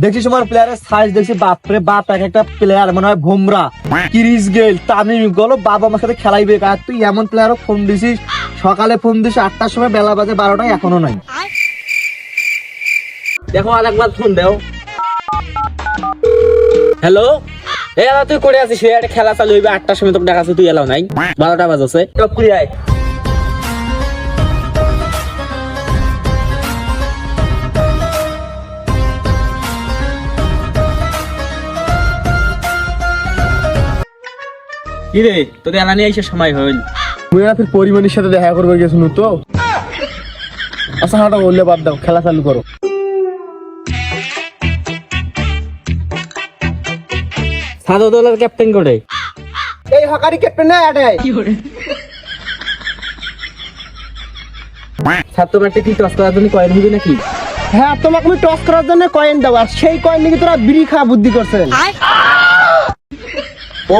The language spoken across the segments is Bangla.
দেখছিস আমার প্লেয়ারের সাইজ দেখছি, বাপরে বাপ, এক একটা প্লেয়ার মনে হয় ভোমরা, ক্রিস গেল, তামিম ইকবাল, বাবা আমার সাথে খেলাইবে। আর তুই এমন প্লেয়ারও ফোন দিছিস, সকালে ফোন দিছিস 8টার সময়, বেলা বাজে 12টায়, এখনো নাই। দেখো আর একবার ফোন দাও। হ্যালো, এই আলা তুই করে আছিস? একটা খেলা চালু হইবে 8টার সময়, তোকে দেখাচ্ছে, তুই এলাও নাই, 12টা বাজছে। টপ করে আয়। কি রে, তোদের এলা নিয়ে এসে সময় হইল? তুই না ফির পরিমাণের সাথে দেখা করবে গেছিল তো। আচ্ছা হাঁটা বললে বাদ দাও, খেলা চালু করো। সাদা দলের ক্যাপ্টেন করে এই হকারি ক্যাপ্টেন না এটাই। স্যার তোমার একটা কি টস করার জন্য কয়েন হইবে নাকি? হ্যাঁ, তোমাকে আমি টস করার জন্য কয়েন দাও, আর সেই কয়েন নাকি তোরা বিড়ি খাওয়া বুদ্ধি করছেন। ও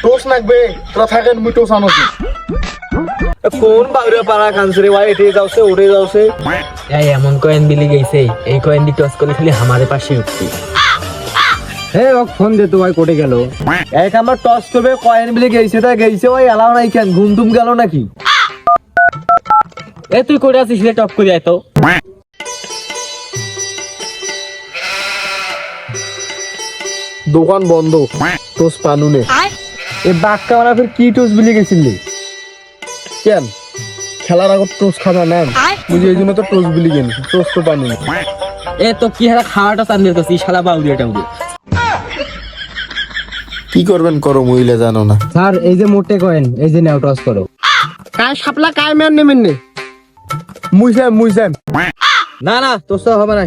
টোস লাগবে, তোরা থাকেন মুই টোস আনোছি। কোন বাইরে পাড়া কানসরে ভাই, এটে যাওছে ওটে যাওছে। এই এমন কয়েন বিলি গেছে, এই কয়েন দি টস করলে খালি আমাদের পাশে উঠছি। হে ও ফোন দে তো ভাই, কোটে গেল। এক আমার টস করবে, কয়েন বিলে গেছে, তা গেছে ভাই, এলাও নাই কেন, ঘুম টুম গেল নাকি? এ তুই করে আছিস রে, টপ করে আয় তো। দোকান বন্ধ, টোস পানুনে। এ বাক্কা মারা ফির কি টোস বিলে গেছিলি কেন? খেলার আগত টোস খাবা না বুঝি, এই জন্য তো টোস বিলি গেলি, টোস তো পানুনে। এ তো কি হারা খাওয়াটা চান দিতেছি, শালা বাউরি এটা উড়ে। কি করবেন করো, মহিলা জানো না। স্যার এই যে মোটে কয়েন, এই যে নাও টস করো। কায় সাপলা কায় ম্যান নেমেন নে, মুইসাম। না না, তোর তো হবে না।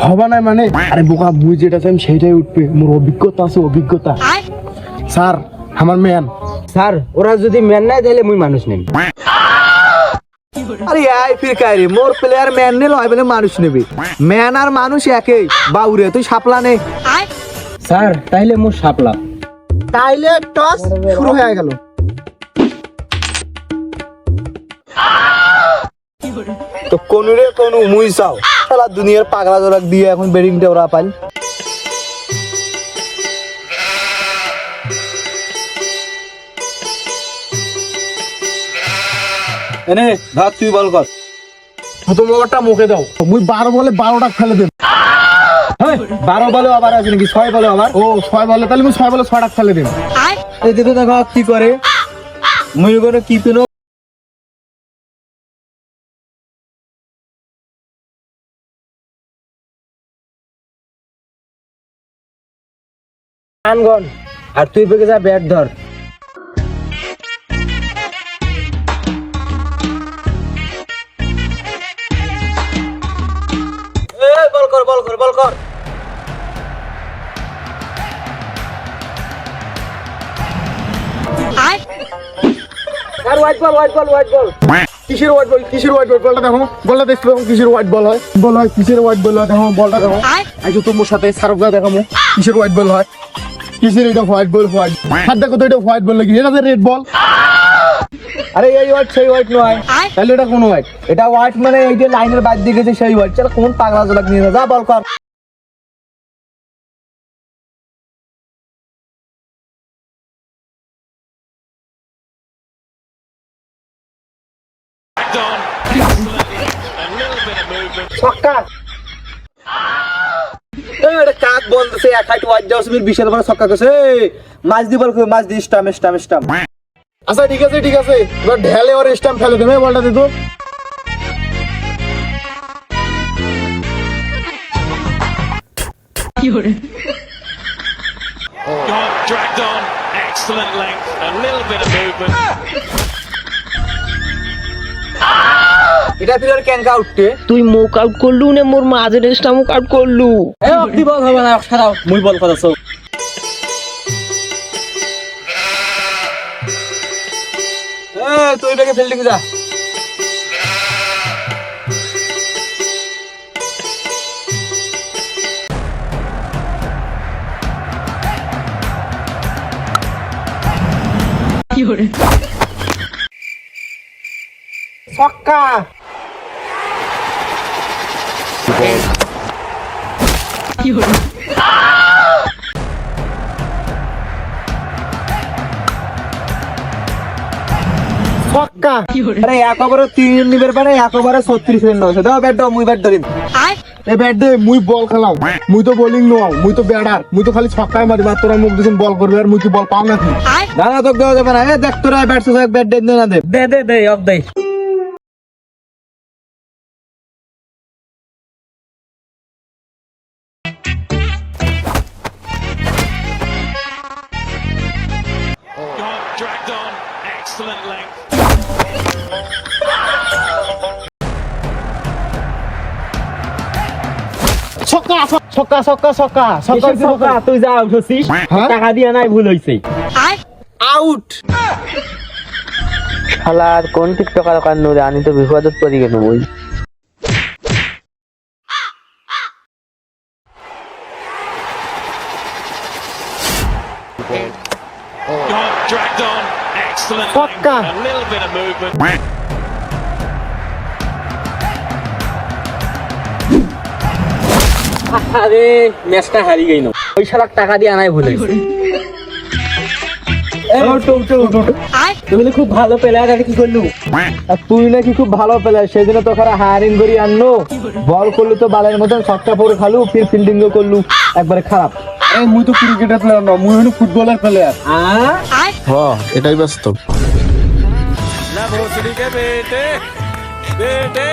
হবে না মানে? আরে বোকা, মুই যেটা চাইম সেইটাই উঠবে, মোর অভিজ্ঞতা আছে, অভিজ্ঞতা। স্যার আমার ম্যান। স্যার ওরা যদি ম্যান নাই তাহলে মুই মানুষ নেই। আরে আই ফির কাই রে, মোর প্লেয়ার ম্যান নে লয় বলে মানুষ নেবে। ম্যান আর মানুষ একই বাউরে, তুই সাপলা নে। স্যার তাইলে মোর সাপলা। তাইলে টস শুরু হয়ে গেল। তো কোন রে কোন মুই চাও, সারা দুনিয়ার পাগলা জোরাক দিয়ে এখন বেডিংটা ওরা পাই। এনে ভাত তুই বল কর। প্রথম ওভারটা মুখে দাও, মুই 12 বলে 12টা ফেলে দেব। 12 বলে আবার আছে নাকি? 6 বলে আবার? ও 6 বলে, তাহলে মুই 6 বলে 6টা ফেলে দেব। এই দেখো দেখো কি করে, মুই করে কি পেনো। আনগন আর তুই বেগে যা, ব্যাট ধর। বল কর বল কর বল কর। আর white ball white ball white ball. কিসের হোয়াইট বল? কিসের হোয়াইট বল? বলটা দেখো, বলটা দেখতে দেখো কিসের হোয়াইট বল হয়। বল হয় কিসের হোয়াইট বল হয়, দেখো বলটা দেখো। আইছো তোমার সাথে সারফা দেখামু কিসের হোয়াইট বল হয়। কিসের এটা হোয়াইট বল? হোয়াইট হাত দেখো তো, এটা হোয়াইট বল লাগি, এটা রেড বল। আরে এই হোয়াইট সেই হোয়াইট নয়, তাহলে এটা কোন হোয়াইট? এটা হোয়াইট মানে এই যে লাইনের বাইরে দিকে যে সেই হোয়াইট। চল কোন পাগলা জলাক নিয়ে যা, বল কর। ছক্কা। এটা কাক বলতেছে, এক হাইট ওয়াইড যাও, তুমি বিশাল বড় ছক্কা করছে। মাছ দি বল, মাছ দি, স্টাম্প স্টাম্প স্টাম্প। আচ্ছা ঠিক আছে ঠিক আছে, এবার ঢেলে ওর স্টাম্প ফেলে দেবে, বলটা দে তো। Dragged on, excellent length, a little bit of movement. এটা ফিরে ক্যাঙ্কা উঠতে। তুই মুখ আউট করলু না মোর মাঝের রেস্টা মুখ আউট করলু? এ অব্দি বল হবে না, সারাও মুই বল করাছো। তুই এটাকে ফেল দিকে যা। ছক্কা। ছক্কা আরে এক ওভারে 3 রান নিবার পারে, এক ওভারে 36 রান নছে। দাও ব্যাট দাও, মুই ব্যাট ধরিম। এ ব্যাট দে, মুই বল খেলাম, মুই তো বোলিং নও, মুই তো ব্যাটার, মুই তো খালি ছক্কায় মারি, আর তোরা মুখ দিছেন বল করবে, আর মুই কি বল পাও নাকি? না না, তোকে দেওয়া যাবে না। এ দেখ তোরা ব্যাট তো ব্যাট দে না দে। দে অফ দে। Gone, dragged on. Excellent length. ছক্কা ছক্কা ছক্কা ছক্কা ছক্কা ছক্কা, তুই যা আউট হচ্ছিস, হ্যাঁ? টাকা দিয়া নাই, ভুল হইছে। আউট। শালার কোন টিকটকার কান্নু রে, আমি তো বিপদত পড়ি গেল বই। Gone, dragged on. Excellent length. Fucker. A little bit of movement. আরে ম্যাচটা হারি গেল, ওই শালাক টাকা দিয়া নাই, ভুল হইছে। তুমি তো খুব ভালো প্লেয়ার, আর কি করলু? আর তুই নাকি খুব ভালো প্লেয়ার, সেই জন্য তোকে হায়ারিং করি আনলো। বল করলু তো বালের মতন, ছক্কা পরে খালু, ফির ফিল্ডিংও করলু একবারে খারাপ। আরে মুই তো ক্রিকেটার প্লেয়ার না, মুই হলো ফুটবলার প্লেয়ার। হ্যাঁ এটাই বাস্তব। বেটে